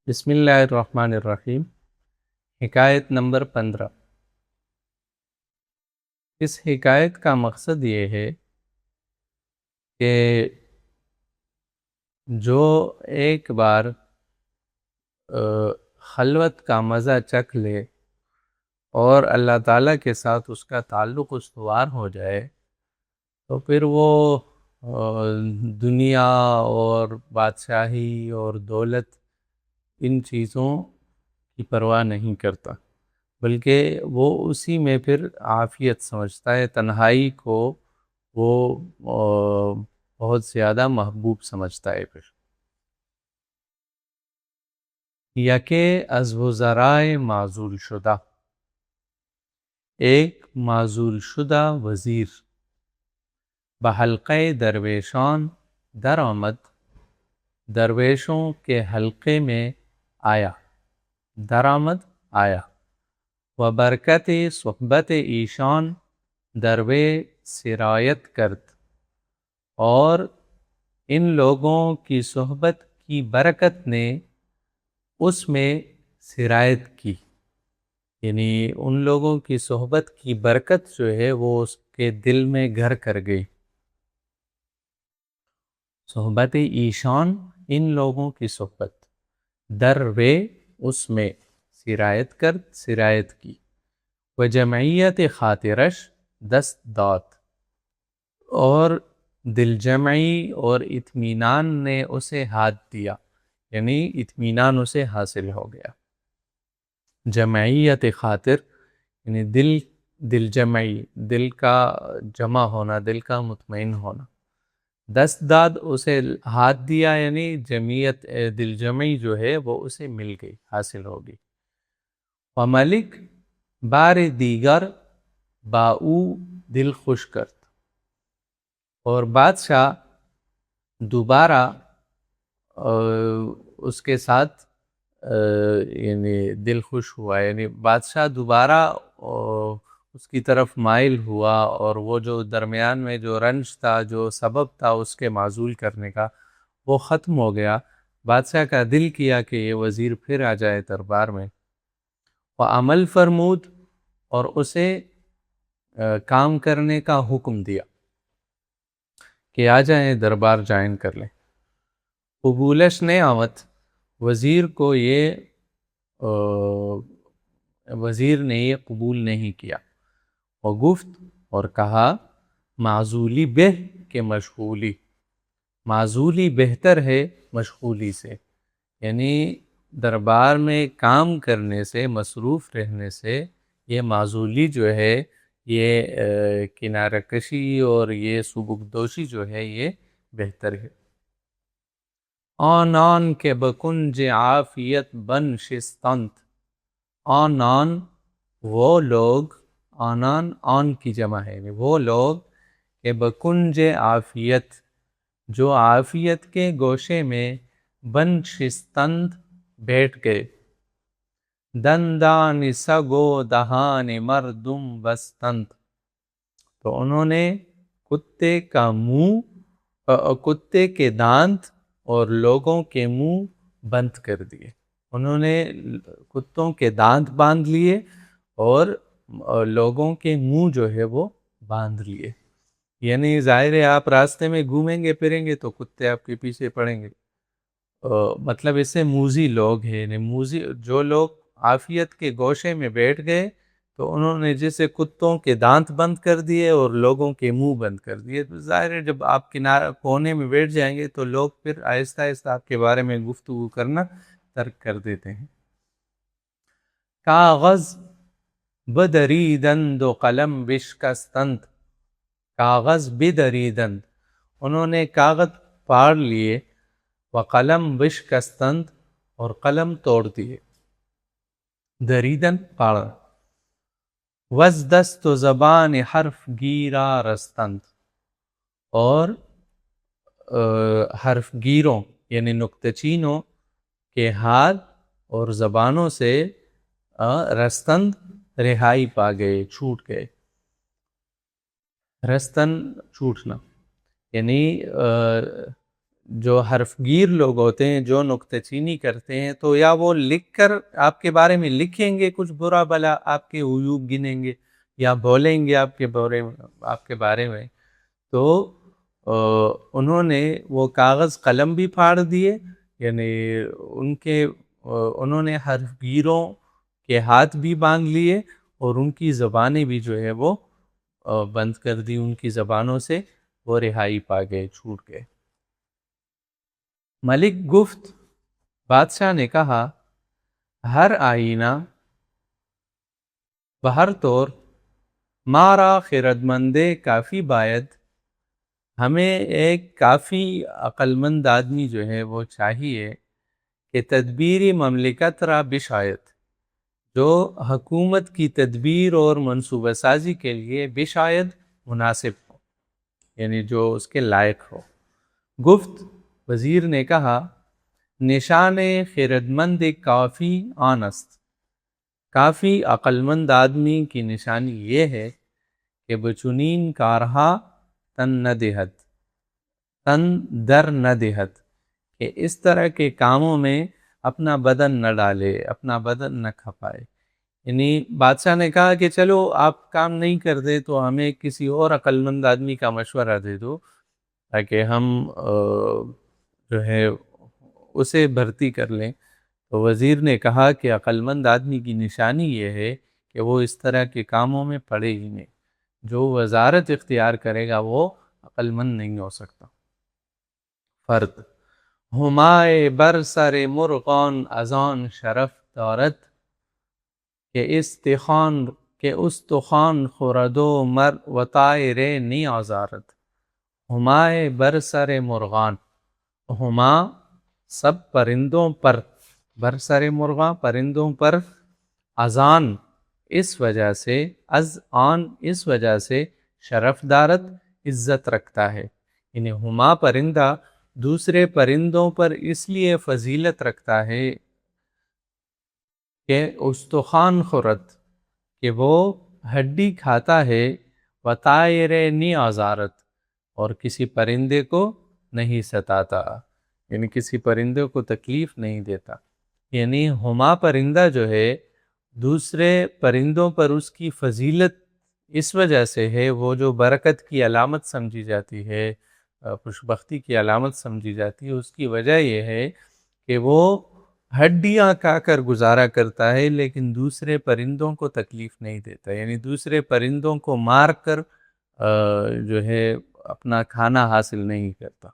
بسم اللہ الرحمن الرحیم۔ حکایت نمبر 15۔ اس حکایت کا مقصد یہ ہے کہ جو ایک بار خلوت کا مزہ چکھ لے اور اللہ تعالیٰ کے ساتھ اس کا تعلق استوار ہو جائے تو پھر وہ دنیا اور بادشاہی اور دولت ان چیزوں کی پرواہ نہیں کرتا، بلکہ وہ اسی میں پھر عافیت سمجھتا ہے، تنہائی کو وہ بہت زیادہ محبوب سمجھتا ہے۔ پھر یکے از وزرائے معزول شدہ، ایک معزول شدہ وزیر بحلقہ درویشان در آمد، درویشوں کے حلقے میں آیا، درآمد آیا، و برکت صحبت ایشان دروے سرایت کرد، اور ان لوگوں کی صحبت کی برکت نے اس میں سرایت کی، یعنی ان لوگوں کی صحبت کی برکت جو ہے وہ اس کے دل میں گھر کر گئی۔ صحبت ایشان، ان لوگوں کی صحبت، دروے اس میں، سرایت کرد سرایت کی، و جمعیت خاطرش دست داد، اور دل جمعی اور اطمینان نے اسے ہاتھ دیا، یعنی اطمینان اسے حاصل ہو گیا۔ جمعیت خاطر یعنی دل جمعی، دل کا جمع ہونا، دل کا مطمئن ہونا۔ دست داد اسے ہاتھ دیا، یعنی جمعیت دل جمعی جو ہے وہ اسے مل گئی، حاصل ہوگی۔ و ملک بار دیگر با او دل خوش کرد، اور بادشاہ دوبارہ اس کے ساتھ یعنی دل خوش ہوا، یعنی بادشاہ دوبارہ اس کی طرف مائل ہوا، اور وہ جو درمیان میں جو رنج تھا، جو سبب تھا اس کے معزول کرنے کا، وہ ختم ہو گیا۔ بادشاہ کا دل کیا کہ یہ وزیر پھر آ جائے دربار میں، وہ عمل فرمود، اور اسے کام کرنے کا حکم دیا کہ آ جائیں، دربار جائن کر لیں۔ قبولش نے آمد، وزیر کو یہ وزیر نے یہ قبول نہیں کیا۔ و گفت، اور کہا، معزولی بہ کہ مشغولی، معزولی بہتر ہے مشغولی سے، یعنی دربار میں کام کرنے سے، مصروف رہنے سے، یہ معزولی جو ہے، یہ کنارہ کشی اور یہ سبکدوشی جو ہے یہ بہتر ہے۔ آن کے بکنج عافیت بن شستند، آن وہ لوگ، آن کی جمع ہے، یعنی وہ لوگ کہ بکنج عافیت جو عافیت کے گوشے میں بن شستند بیٹھ گئے، دندان سگو دہان مردم بستند، تو انہوں نے کتے کا منہ، کتے کے دانت اور لوگوں کے منہ بند کر دیے، انہوں نے کتوں کے دانت باندھ لیے اور لوگوں کے منہ جو ہے وہ باندھ لیے، یعنی ظاہر ہے آپ راستے میں گھومیں گے پھریں گے تو کتے آپ کے پیچھے پڑیں گے، مطلب اس سے موذی لوگ ہیں، یعنی موذی جو لوگ عافیت کے گوشے میں بیٹھ گئے تو انہوں نے جیسے کتوں کے دانت بند کر دیے اور لوگوں کے منہ بند کر دیے، تو ظاہر ہے جب آپ کنارے کونے میں بیٹھ جائیں گے تو لوگ پھر آہستہ آہستہ آپ کے بارے میں گفتگو کرنا ترک کر دیتے ہیں۔ کاغذ بدریدند و قلم بشکستند، کاغذ بدریدند، انہوں نے کاغذ پاڑ لیے، و قلم بشکستند، اور قلم توڑ دیے، دریدن پاڑا، وز دست و زبان حرف گیرا رستند، اور حرف گیروں یعنی نکتہ چینوں کے ہاتھ اور زبانوں سے رستند رہائی پا گئے، چھوٹ گئے۔ رستن چھوٹنا، یعنی جو حرف گیر لوگ ہوتے ہیں، جو نکتہ چینی کرتے ہیں، تو یا وہ لکھ کر آپ کے بارے میں لکھیں گے کچھ برا بلا، آپ کے عیوب گنیں گے یا بولیں گے آپ کے بارے میں، تو انہوں نے وہ کاغذ قلم بھی پھاڑ دیے، یعنی انہوں نے حرف گیروں کے ہاتھ بھی باندھ لیے اور ان کی زبانیں بھی جو ہے وہ بند کر دی، ان کی زبانوں سے وہ رہائی پا گئے، چھوٹ گئے۔ ملک گفت، بادشاہ نے کہا، ہر آئینہ بہر طور مارا خرد مندے کافی باید، ہمیں ایک کافی عقل مند آدمی جو ہے وہ چاہیے کہ تدبیری مملکت را بشاید، جو حکومت کی تدبیر اور منصوبہ سازی کے لیے بشاید مناسب ہو، یعنی جو اس کے لائق ہو۔ گفت، وزیر نے کہا، نشان خردمند کافی آن است، کافی عقل مند آدمی کی نشانی یہ ہے کہ بچنین کارہا تن نہ دہد، تن در نہ دہد، کہ اس طرح کے کاموں میں اپنا بدن نہ ڈالے، اپنا بدن نہ کھپائے۔ یعنی بادشاہ نے کہا کہ چلو آپ کام نہیں کر دے تو ہمیں کسی اور عقل مند آدمی کا مشورہ دے دو تاکہ ہم جو ہے اسے بھرتی کر لیں۔ تو وزیر نے کہا کہ عقل مند آدمی کی نشانی یہ ہے کہ وہ اس طرح کے کاموں میں پڑے ہی نہیں، جو وزارت اختیار کرے گا وہ عقل مند نہیں ہو سکتا۔ فرد، ہمائے بر سر مرغان ازان شرف دارد، کہ استخوان خورد و مر و طائر نی آزارد۔ ہمائے بر سر مرغان، ہما سب پرندوں پر، بر سر مرغاں پرندوں پر، ازان اس وجہ سے، از آن اس وجہ سے، شرف دارت عزت رکھتا ہے، یعنی ہما پرندہ دوسرے پرندوں پر اس لیے فضیلت رکھتا ہے کہ استخوان خورد، کہ وہ ہڈی کھاتا ہے، و طائر نی آزارت، اور کسی پرندے کو نہیں ستاتا، یعنی کسی پرندے کو تکلیف نہیں دیتا۔ یعنی ہما پرندہ جو ہے دوسرے پرندوں پر اس کی فضیلت اس وجہ سے ہے، وہ جو برکت کی علامت سمجھی جاتی ہے، خوشبختی کی علامت سمجھی جاتی ہے، اس کی وجہ یہ ہے کہ وہ ہڈیاں کھا کر گزارا کرتا ہے لیکن دوسرے پرندوں کو تکلیف نہیں دیتا، یعنی دوسرے پرندوں کو مار کر جو ہے اپنا کھانا حاصل نہیں کرتا۔